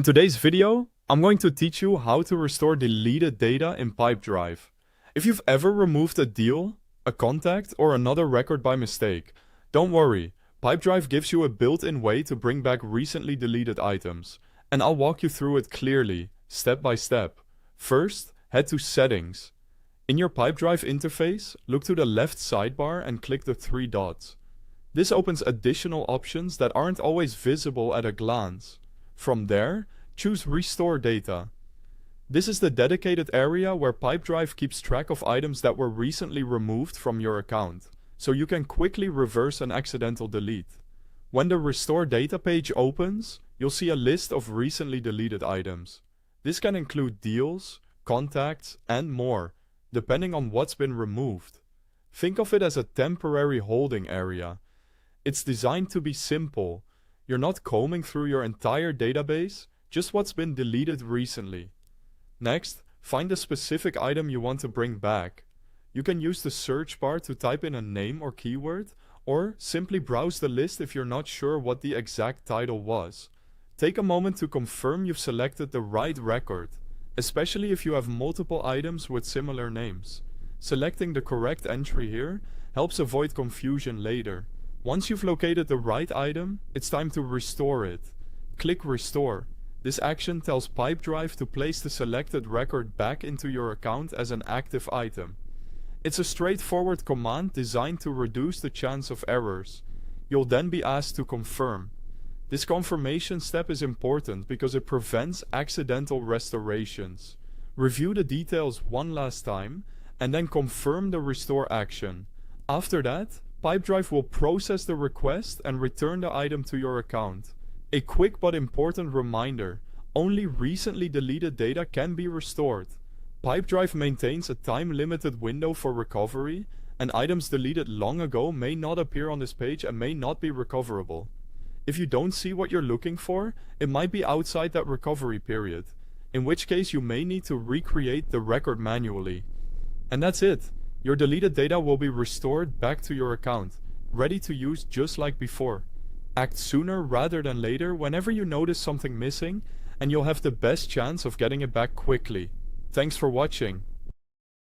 In today's video, I'm going to teach you how to restore deleted data in Pipedrive. If you've ever removed a deal, a contact, or another record by mistake, don't worry, Pipedrive gives you a built-in way to bring back recently deleted items, and I'll walk you through it clearly, step by step. First, head to Settings. In your Pipedrive interface, look to the left sidebar and click the three dots. This opens additional options that aren't always visible at a glance. From there, choose Restore Data. This is the dedicated area where Pipedrive keeps track of items that were recently removed from your account, so you can quickly reverse an accidental delete. When the Restore Data page opens, you'll see a list of recently deleted items. This can include deals, contacts, and more, depending on what's been removed. Think of it as a temporary holding area. It's designed to be simple. You're not combing through your entire database, just what's been deleted recently. Next, find the specific item you want to bring back. You can use the search bar to type in a name or keyword, or simply browse the list if you're not sure what the exact title was. Take a moment to confirm you've selected the right record, especially if you have multiple items with similar names. Selecting the correct entry here helps avoid confusion later. Once you've located the right item, it's time to restore it. Click Restore. This action tells Pipedrive to place the selected record back into your account as an active item. It's a straightforward command designed to reduce the chance of errors. You'll then be asked to confirm. This confirmation step is important because it prevents accidental restorations. Review the details one last time, and then confirm the restore action. After that, Pipedrive will process the request and return the item to your account. A quick but important reminder, only recently deleted data can be restored. Pipedrive maintains a time-limited window for recovery, and items deleted long ago may not appear on this page and may not be recoverable. If you don't see what you're looking for, it might be outside that recovery period, in which case you may need to recreate the record manually. And that's it. Your deleted data will be restored back to your account, ready to use just like before. Act sooner rather than later whenever you notice something missing, and you'll have the best chance of getting it back quickly. Thanks for watching.